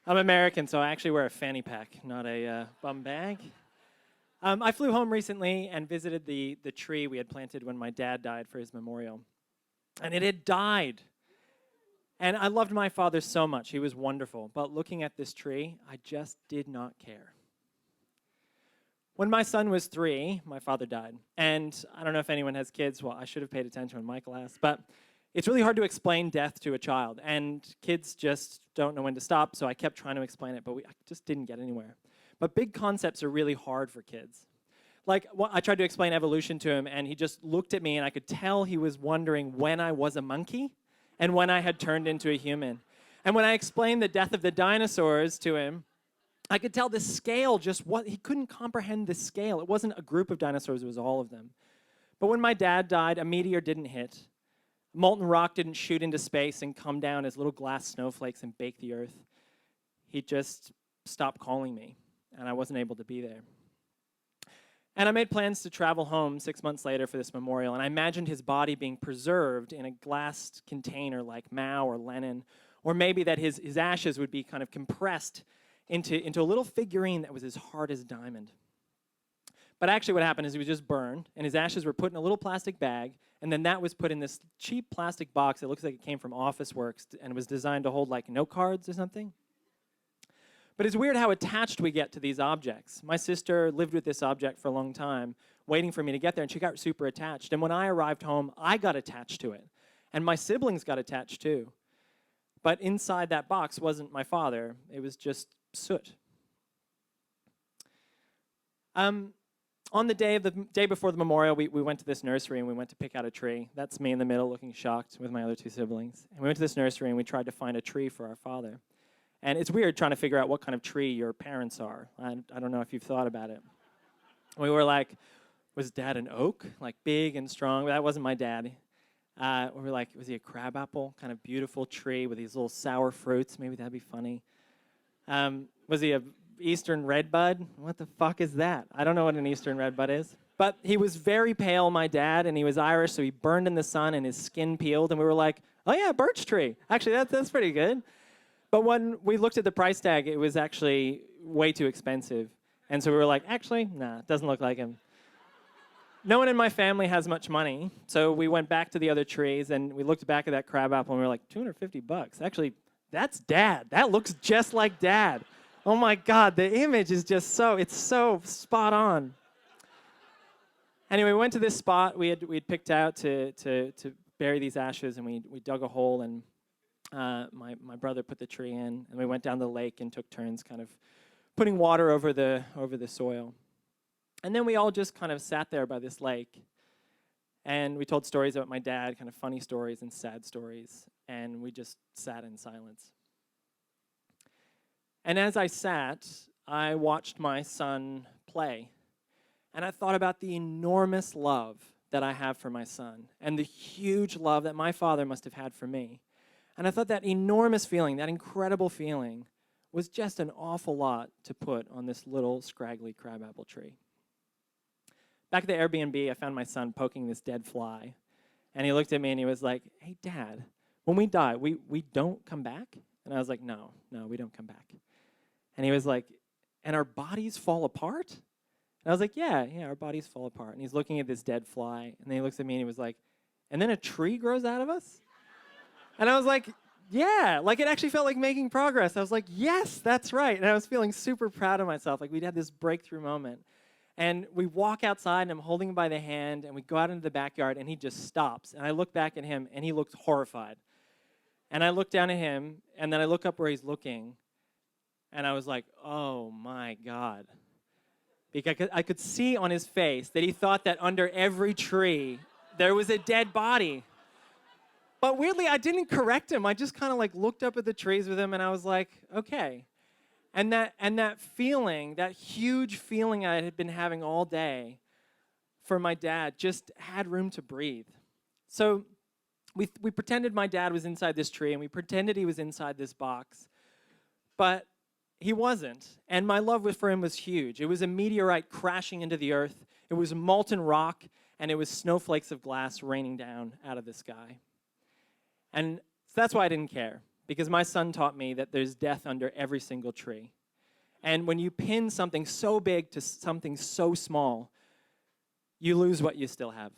I'm American, so I actually wear a fanny pack, not a bum bag. I flew home recently and visited the tree we had planted when my dad died for his memorial. And it had died. And I loved my father so much. He was wonderful. But looking at this tree, I just did not care. When my son was 3, my father died. And I don't know if anyone has kids. Well, I should have paid attention when Michael asked. But it's really hard to explain death to a child. And kids just don't know when to stop. So I kept trying to explain it, but I just didn't get anywhere. But big concepts are really hard for kids. Like, I tried to explain evolution to him, and he just looked at me, and I could tell he was wondering when I was a monkey and when I had turned into a human. And when I explained the death of the dinosaurs to him, I could tell the scale he couldn't comprehend the scale. It wasn't a group of dinosaurs, it was all of them. But when my dad died, a meteor didn't hit. Molten rock didn't shoot into space and come down as little glass snowflakes and bake the earth. He just stopped calling me, and I wasn't able to be there. And I made plans to travel home 6 months later for this memorial, and I imagined his body being preserved in a glass container like Mao or Lenin, or maybe that his ashes would be kind of compressed into a little figurine that was as hard as a diamond. But actually what happened is he was just burned, and his ashes were put in a little plastic bag, and then that was put in this cheap plastic box that looks like it came from Office Works and was designed to hold like note cards or something. But it's weird how attached we get to these objects. My sister lived with this object for a long time, waiting for me to get there, and she got super attached. And when I arrived home, I got attached to it. And my siblings got attached too. But inside that box wasn't my father. It was just soot. On the day before the memorial, we went to this nursery, and we went to pick out a tree. That's me in the middle looking shocked with my other 2 siblings. And we went to this nursery, and we tried to find a tree for our father. And it's weird trying to figure out what kind of tree your parents are. I don't know if you've thought about it. We were like, was Dad an oak? Like big and strong? That wasn't my dad. We were like, was he a crabapple? Kind of beautiful tree with these little sour fruits. Maybe that'd be funny. Was he a Eastern redbud? What the fuck is that? I don't know what an Eastern redbud is. But he was very pale, my dad, and he was Irish, so he burned in the sun and his skin peeled. And we were like, oh yeah, birch tree. Actually, that's pretty good. But when we looked at the price tag, it was actually way too expensive. And so we were like, actually, nah, it doesn't look like him. No one in my family has much money, so we went back to the other trees, and we looked back at that crabapple, and we were like, $250. Actually, that's Dad. That looks just like Dad. Oh my God, the image is just it's so spot on. Anyway, we went to this spot we'd picked out to bury these ashes, and we dug a hole, and my brother put the tree in, and we went down the lake and took turns kind of putting water over the soil. And then we all just kind of sat there by this lake, and we told stories about my dad, kind of funny stories and sad stories, and we just sat in silence. And as I sat, I watched my son play, and I thought about the enormous love that I have for my son, and the huge love that my father must have had for me. And I thought that enormous feeling, that incredible feeling, was just an awful lot to put on this little scraggly crabapple tree. Back at the Airbnb, I found my son poking this dead fly. And he looked at me and he was like, hey, Dad, when we die, we don't come back? And I was like, no, we don't come back. And he was like, and our bodies fall apart? And I was like, yeah, our bodies fall apart. And he's looking at this dead fly. And then he looks at me and he was like, and then a tree grows out of us? And I was like, yeah, like it actually felt like making progress. I was like, yes, that's right. And I was feeling super proud of myself. Like we'd had this breakthrough moment. And we walk outside, and I'm holding him by the hand, and we go out into the backyard, and he just stops. And I look back at him, and he looked horrified. And I look down at him, and then I look up where he's looking, and I was like, oh, my God. Because I could see on his face that he thought that under every tree there was a dead body. But weirdly, I didn't correct him. I just kind of like looked up at the trees with him, and I was like, okay. And that feeling, that huge feeling I had been having all day for my dad just had room to breathe. So we pretended my dad was inside this tree, and we pretended he was inside this box. But he wasn't. And my love for him was huge. It was a meteorite crashing into the earth. It was molten rock, and it was snowflakes of glass raining down out of the sky. And so that's why I didn't care. because my son taught me that there's death under every single tree. And when you pin something so big to something so small, you lose what you still have.